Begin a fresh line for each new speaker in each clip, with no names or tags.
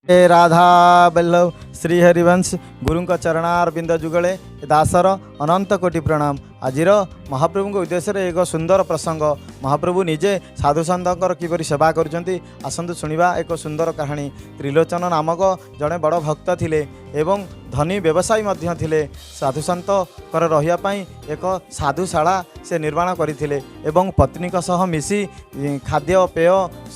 हे राधा बल्लभ श्री हरिवंश गुरुंक चरणार बिंद जुगले दासर अनंत कोटि प्रणाम। आजिर महाप्रभु उद्देश्य एक सुंदर प्रसंग। महाप्रभु निजे साधु सन्तर किपरि सेवा करुँच आसतु शुणा एक सुंदर कहानी। त्रिलोचन नामक जड़े बड़ भक्त थिले एवं धनी व्यवसायी मध्य थिले। साधु सन्त रहियापाई एक साधुशाला से निर्माण करथिले एवं पत्नी सह मिसी खाद्य पेय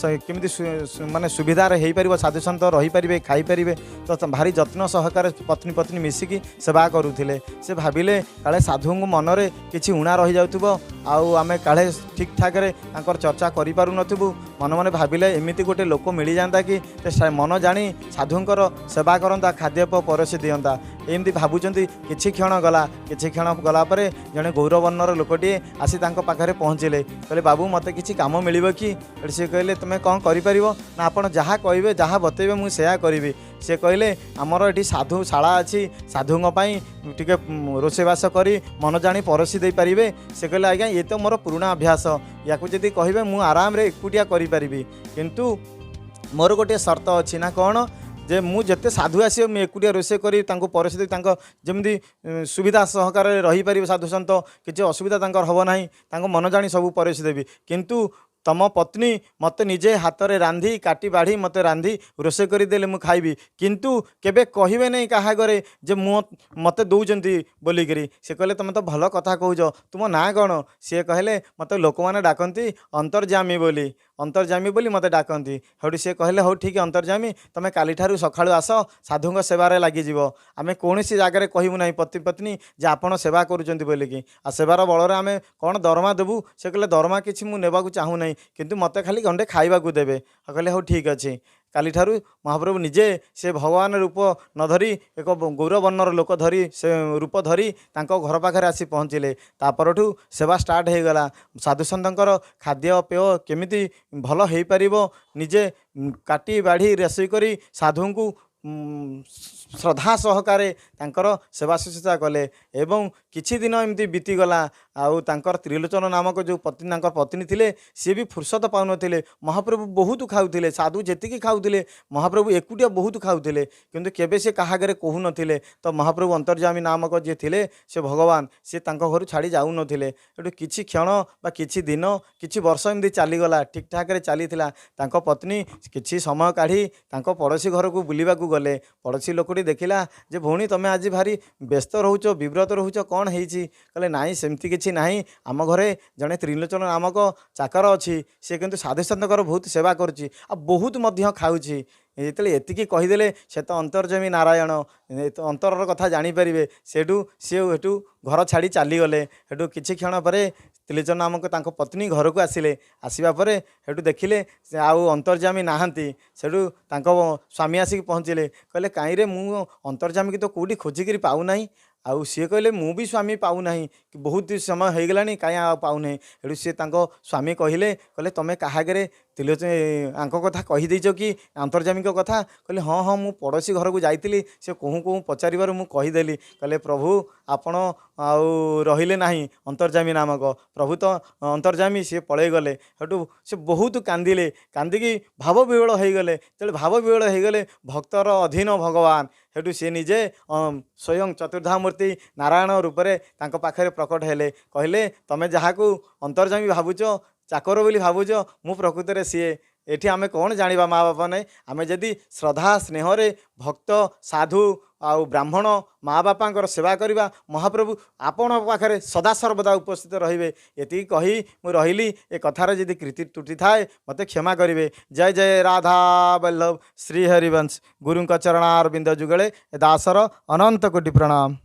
केमिति माने सुविधा रे हेई परिबो, साधु सन्त रही परिबे खाई परिबे, तो भारी जत्न सहकार पत्नी पत्नी मिसिकी सेवा करुथिले। से भाविले काले साधु मनरे किछि उणा रही जाउथबो आउ आमे काले ठीक ठाक रे तांकर चर्चा करि पारु नथबु। मन मन भाविले एमिति गोटे लोक मिली जांता कि मन जानी साधुंकर सेवा करंता, खाद्य परसी दियंता। एमती भावुंट किछि क्षण गला परे जड़े गौरवर्णर लोकटे आसी तांको पाखरे पहुँचले। कहले बाबू मते किछि काम मिलिबो कि? से कहले तुमे कौन करिपरिबो ना आपण जहाँ कहबे जहाँ बतेबे मु सेया करिबि। से कहले आमर एठी साधुशाला अछि, साधुंग पई टिके रोषेबास करी मन जानी परसी दे पारिबे। से कहले आज्ञा ये तो मोर पुराना अभ्यास, याकू जदि कहबे मु आराम रे एकुटिया करि पारिबि, किंतु मोर गोटे शर्त अछि। ना कौन जे मु जते साधु आसी मु एकुटिया रोषे करी तांको परसी देबी, जमती सुविधा सहकार रही पारिबे साधु सन्त, किछि असुविधा तांकर हबो नाही, तांको मन जानी सब परसी देबी। किंतु तम पत्नी मते निजे हाथ में रांधी काटी बाढ़ी मते रांधी रोषे करदेले मु खाइबी, किंतु केबे कहिबे नहीं कहा घरे जे मते दौजंती बोलिकरी। से कहले तुम तो भल कथा कहूज, तुम ना कौन? सी कहले मते लोक मैंने डाकती अंतर्जामी बोली, अंतर्जामी बोली मते डाकती। हेटू सी कहले हौ ठीक अंतर्जामी, तुम काली ठारू सकाळु आस साधुंग सेवारे लागिजिव। आमे कौनसी जगार कहबू ना पति पत्नी जे आपण सेवा करुचंती बोलिकी, आ सेवार बलरे आमे कौन दरमा देबू? से कहले दरमा किछि मु नेबाकू चाहू नहीं, किंतु मते खाली गंडे खाइबा को देबे। कहले हो ठीक अच्छे। काली ठारू महाप्रभु निजे से भगवान रूप न धरी एक गौरवर्णर लोक धरी से रूप धरी तांको घर पाखे आसी पहुँचले। तापरठू सेवा स्टार्ट हो गला। साधु सन्तर खाद्य पेय केमिति भल हो पारिबो निजे काटी बाढ़ी रेसई करी साधु को श्रद्धा सहकारे तांकर सेवा शुश्रूषा कले। एवं किछि दिन एमती बीतीगला। आउ तांकर त्रिलोचन नामक जो पत्नी तांकर पत्नी थिले सी भी फुर्सत पाउन थिले। महाप्रभु बहुत खाउथिले, साधु जेतिकी खाउथिले महाप्रभु एकुटिया बहुत खाउथिले, किंतु केबे से कहा घरे कहू नथिले। तो महाप्रभु अंतर्जामी नामक जे थिले से भगवान से तांको घर छाड़ी जाऊ नथिले। एटू किछि क्षण बा किछि दिन किछि वर्ष एमती चलीगला, ठीक ठाक रे चलीथिला। तांको पत्नी किछि समय काढ़ी तांको पड़ोसी घर को बुलिबाकू गले। पड़ोसी लोकटी देखिला जे भौणी तमे आज भारी व्यस्त रहुचो, विव्रत रहुचो, कौन होईछि? कहले नाई सेमती किछि नाही, आम घरे जड़े त्रिलोचन नामक चाकर अच्छी, सी किंतु साधु सन्तर बहुत सेवा करुच्ची आ बहुत मध्य खाऊँची। जिते एतिकी कहीदेले से तो अंतर्जमी नारायण अंतरर कथा जानीपारे। सेठू सी हेटू घर छाड़ी चलीगले। हेटू किछि क्षण पर त्रिलोचन नामक तांको पत्नी घर को आसिले। आसवा पर हेटू देखिले आउ अंतर्जामी नाहांती। सेठू तांको स्वामी आसिक पहुँचले। कहले कहीं रे मु अंतर्जामी की तो कौटी खोजिकी पाऊना। आउ सी कहले मु भी स्वामी पाऊना, बहुत समय हो गलानी कहीं पाऊना। हेटू सी तांको स्वामी कहले कहले तमें कहागे त्रिलोचन आंक कथा कहीदेच कि अंतर्जामी कथा? कहले हाँ हाँ मु पड़ोसी घर को जाइली, से कहूँ कहूँ पचार मु कहीदेली। कहले प्रभु आपण आउ रहिले नाही अंतर्जामी नामक प्रभु तो अंतर्जामी सी पलि गले। हेटू से बहुत कांदिले, कांदिकी भाव विह्वल हो गले। तेल भाव विह्वल हो गले भक्तर अधीन भगवान। हेटू सी निजे स्वयं चतुर्धामूर्ति नारायण रूप से तांको पाखरे प्रकट हेले। कहले तमें जहाँ को अंतर्जामी भावुच चाकर बोली भावुच मु प्रकृत में सीए। एठी आमे कौन जानिबा माँ बापा ने आमे जदि श्रद्धा स्नेह रे भक्त साधु आउ ब्राह्मण माँ बापांकर सेवा करिबा, महाप्रभु आपण पाखरे सदा सर्वदा उपस्थित रहिबे। एति कही मु रहिली। ए कथार जदि कृति त्रुटि थाए मते क्षमा करिबे। जय जय राधा बल्लभ श्री हरिवंश गुरुंक चरणार बिंद जुगले दासर अनंत कोटि प्रणाम।